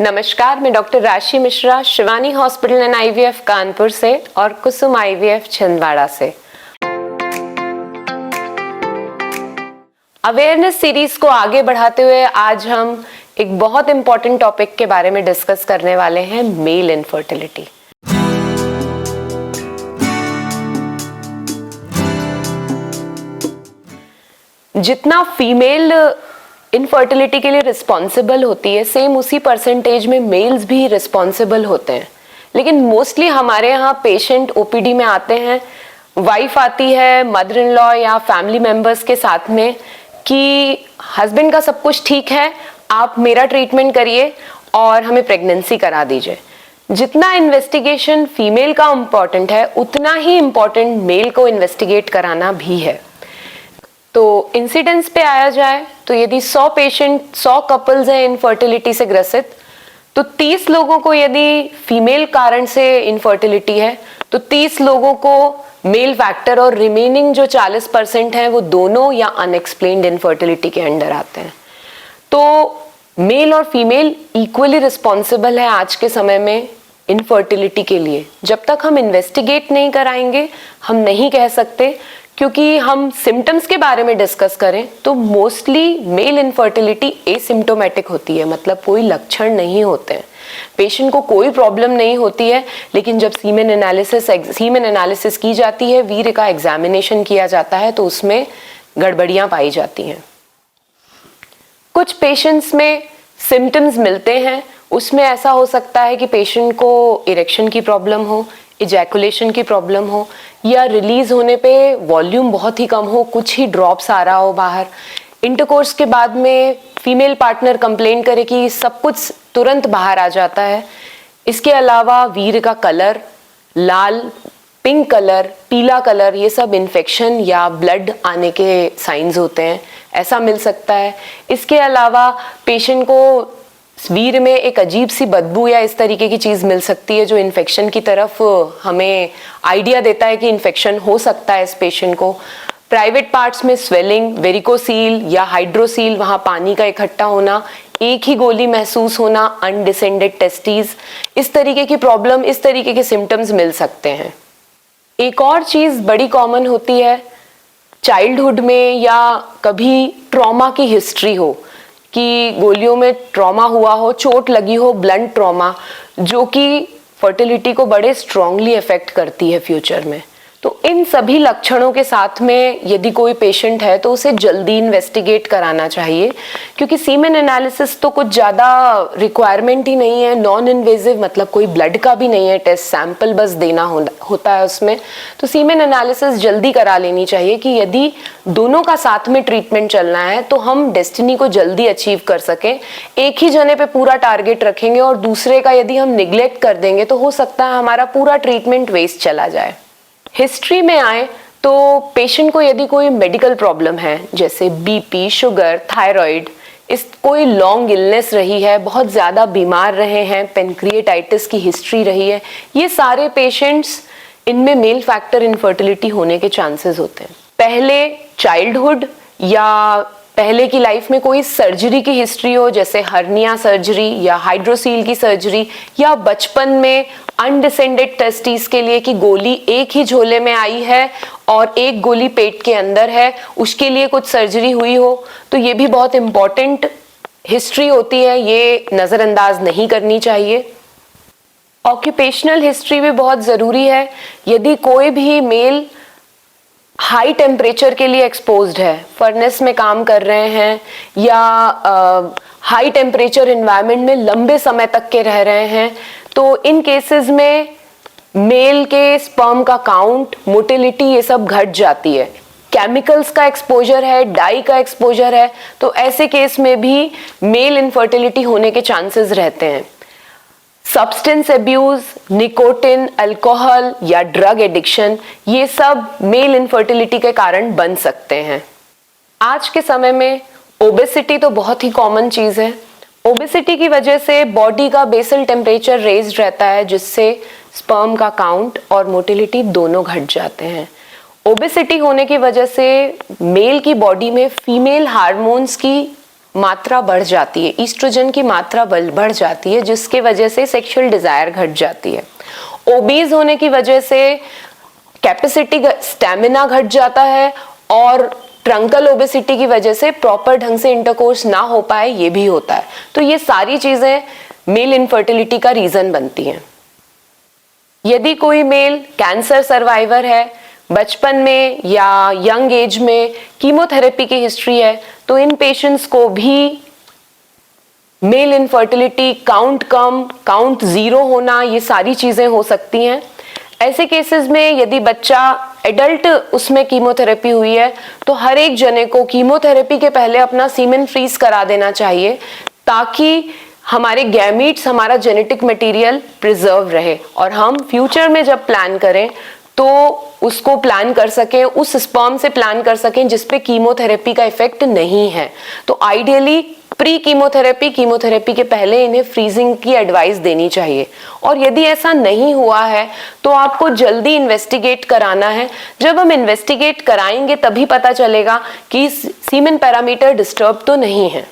नमस्कार, मैं डॉक्टर राशि Mishra Shivani hospital and IVF Kanpur से और कुसुम आईवीएफ छिंदवाड़ा से। अवेयरनेस सीरीज को आगे बढ़ाते हुए आज हम एक बहुत इंपॉर्टेंट टॉपिक के बारे में डिस्कस करने वाले हैं, मेल इनफर्टिलिटी। जितना फीमेल इनफर्टिलिटी के लिए रिस्पॉन्सिबल होती है, सेम उसी परसेंटेज में मेल्स भी रिस्पॉन्सिबल होते हैं। लेकिन मोस्टली हमारे यहाँ पेशेंट ओपीडी में आते हैं, वाइफ आती है मदर इन लॉ या फैमिली मेंबर्स के साथ में कि हस्बैंड का सब कुछ ठीक है, आप मेरा ट्रीटमेंट करिए और हमें प्रेगनेंसी करा दीजिए। जितना इन्वेस्टिगेशन फीमेल का इम्पॉर्टेंट है, उतना ही इम्पॉर्टेंट मेल को इन्वेस्टिगेट कराना भी है। तो इंसिडेंस पे आया जाए तो यदि 100 कपल्स हैं इनफर्टिलिटी से ग्रसित, तो 30 लोगों को यदि फीमेल कारण से इनफर्टिलिटी है तो 30 लोगों को मेल फैक्टर, और रिमेनिंग जो 40% हैं वो दोनों या अनएक्सप्लेन्ड इनफर्टिलिटी के अंडर आते हैं। तो मेल और फीमेल इक्वली रिस्पॉन्सिबल है आज के समय में इनफर्टिलिटी के लिए। जब तक हम इन्वेस्टिगेट नहीं कराएंगे हम नहीं कह सकते, क्योंकि हम सिम्टम्स के बारे में डिस्कस करें तो मोस्टली मेल इनफर्टिलिटी एसिम्टोमेटिक होती है, मतलब कोई लक्षण नहीं होते हैं, पेशेंट को कोई प्रॉब्लम नहीं होती है। लेकिन जब सीमेन एनालिसिस की जाती है, वीर्य का एग्जामिनेशन किया जाता है, तो उसमें गड़बड़ियां पाई जाती हैं। कुछ पेशेंट्स में सिम्टम्स मिलते हैं, उसमें ऐसा हो सकता है कि पेशेंट को इरेक्शन की प्रॉब्लम हो, इजैकुलेशन की प्रॉब्लम हो, या रिलीज होने पे वॉल्यूम बहुत ही कम हो, कुछ ही ड्रॉप्स आ रहा हो बाहर। इंटरकोर्स के बाद में फीमेल पार्टनर कंप्लेन करे कि सब कुछ तुरंत बाहर आ जाता है। इसके अलावा वीर्य का कलर लाल, पिंक कलर, पीला कलर, ये सब इन्फेक्शन या ब्लड आने के साइंस होते हैं, ऐसा मिल सकता है। इसके अलावा पेशेंट को वीर्य में एक अजीब सी बदबू या इस तरीके की चीज मिल सकती है जो इन्फेक्शन की तरफ हमें आइडिया देता है कि इन्फेक्शन हो सकता है इस पेशेंट को। प्राइवेट पार्ट्स में स्वेलिंग, वेरिकोसील या हाइड्रोसील, वहां पानी का इकट्ठा होना, एक ही गोली महसूस होना, अनडिसेंडेड टेस्टिस, इस तरीके की प्रॉब्लम, इस तरीके के सिम्टम्स मिल सकते हैं। एक और चीज बड़ी कॉमन होती है, चाइल्डहुड में या कभी ट्रॉमा की हिस्ट्री हो, कि गोलियों में ट्रॉमा हुआ हो, चोट लगी हो, ब्लंट ट्रॉमा, जो कि फर्टिलिटी को बड़े स्ट्रांगली अफेक्ट करती है फ्यूचर में। तो इन सभी लक्षणों के साथ में यदि कोई पेशेंट है तो उसे जल्दी इन्वेस्टिगेट कराना चाहिए, क्योंकि सीमेन एनालिसिस तो कुछ ज़्यादा रिक्वायरमेंट ही नहीं है, नॉन इन्वेजिव, मतलब कोई ब्लड का भी नहीं है टेस्ट, सैंपल बस देना होता है उसमें। तो सीमेन एनालिसिस जल्दी करा लेनी चाहिए कि यदि दोनों का साथ में ट्रीटमेंट चलना है तो हम डेस्टिनी को जल्दी अचीव कर सकें। एक ही जने पे पूरा टारगेट रखेंगे और दूसरे का यदि हम निग्लेक्ट कर देंगे तो हो सकता है हमारा पूरा ट्रीटमेंट वेस्ट चला जाए। हिस्ट्री में आए तो पेशेंट को यदि कोई मेडिकल प्रॉब्लम है, जैसे बीपी, शुगर, थायराइड, इस कोई लॉन्ग इलनेस रही है, बहुत ज़्यादा बीमार रहे हैं, पेनक्रिएटाइटिस की हिस्ट्री रही है, ये सारे पेशेंट्स, इनमें मेल फैक्टर इनफर्टिलिटी होने के चांसेस होते हैं। पहले चाइल्डहुड या पहले की लाइफ में कोई सर्जरी की हिस्ट्री हो, जैसे हर्निया सर्जरी या हाइड्रोसील की सर्जरी, या बचपन में अनडिसेंडेड टेस्टिस के लिए कि गोली एक ही झोले में आई है और एक गोली पेट के अंदर है, उसके लिए कुछ सर्जरी हुई हो, तो ये भी बहुत इंपॉर्टेंट हिस्ट्री होती है, ये नज़रअंदाज नहीं करनी चाहिए। ऑक्यूपेशनल हिस्ट्री भी बहुत ज़रूरी है। यदि कोई भी मेल हाई टेम्परेचर के लिए एक्सपोज्ड है, फर्नेस में काम कर रहे हैं या हाई टेम्परेचर एनवायरनमेंट में लंबे समय तक के रह रहे हैं, तो इन केसेस में मेल के स्पर्म का काउंट, मोटिलिटी, ये सब घट जाती है। केमिकल्स का एक्सपोजर है, डाई का एक्सपोजर है, तो ऐसे केस में भी मेल इनफर्टिलिटी होने के चांसेस रहते हैं। सब्सटेंस एब्यूज, निकोटिन, अल्कोहल या ड्रग एडिक्शन, ये सब मेल इनफर्टिलिटी के कारण बन सकते हैं। आज के समय में ओबेसिटी तो बहुत ही कॉमन चीज है। ओबेसिटी की वजह से बॉडी का बेसल टेम्परेचर रेज्ड रहता है, जिससे स्पर्म का काउंट और मोटिलिटी दोनों घट जाते हैं। ओबेसिटी होने की वजह से मेल की बॉडी में फीमेल हार्मोन्स की मात्रा बढ़ जाती है, ईस्ट्रोजन की मात्रा बढ़ जाती है, जिसके वजह से सेक्सुअल डिजायर घट जाती है। ओबीज होने की वजह से कैपेसिटी, स्टैमिना घट जाता है, और ट्रंकल ओबेसिटी की वजह से प्रॉपर ढंग से इंटरकोर्स ना हो पाए, ये भी होता है। तो ये सारी चीजें मेल इनफर्टिलिटी का रीजन बनती हैं। यदि कोई मेल कैंसर सर्वाइवर है, बचपन में या यंग एज में कीमोथेरेपी की हिस्ट्री है, तो इन पेशेंट्स को भी मेल इनफर्टिलिटी, काउंट कम, काउंट जीरो होना, ये सारी चीजें हो सकती हैं। ऐसे केसेस में यदि बच्चा एडल्ट उसमें कीमोथेरेपी हुई है, तो हर एक जने को कीमोथेरेपी के पहले अपना सीमेन फ्रीज करा देना चाहिए, ताकि हमारे गैमीट्स, हमारा जेनेटिक मटेरियल प्रिजर्व रहे, और हम फ्यूचर में जब प्लान करें तो उसको प्लान कर सकें, उस स्पर्म से प्लान कर सकें जिसपे कीमोथेरेपी का इफेक्ट नहीं है। तो आइडियली प्री कीमोथेरेपी, कीमोथेरेपी के पहले इन्हें फ्रीजिंग की एडवाइस देनी चाहिए। और यदि ऐसा नहीं हुआ है तो आपको जल्दी इन्वेस्टिगेट कराना है। जब हम इन्वेस्टिगेट कराएंगे तभी पता चलेगा कि सीमेन पैरामीटर डिस्टर्ब तो नहीं है।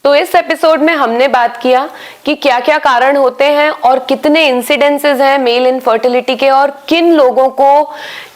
तो इस एपिसोड में हमने बात किया कि क्या क्या कारण होते हैं और कितने इंसिडेंसेस हैं मेल इनफर्टिलिटी के, और किन लोगों को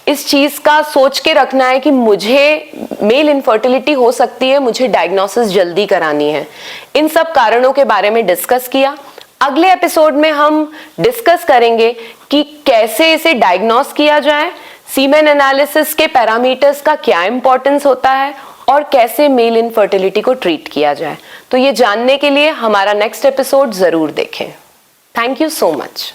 इस चीज का सोच के रखना है कि मुझे मेल इनफर्टिलिटी हो सकती है, मुझे डायग्नोसिस जल्दी करानी है। इन सब कारणों के बारे में डिस्कस किया। अगले एपिसोड में हम डिस्कस करेंगे कि कैसे इसे डायग्नोस किया जाए, सीमेन एनालिसिस के पैरामीटर्स का क्या इंपॉर्टेंस होता है, और कैसे मेल इनफर्टिलिटी को ट्रीट किया जाए। तो ये जानने के लिए हमारा नेक्स्ट एपिसोड जरूर देखें। Thank you so much.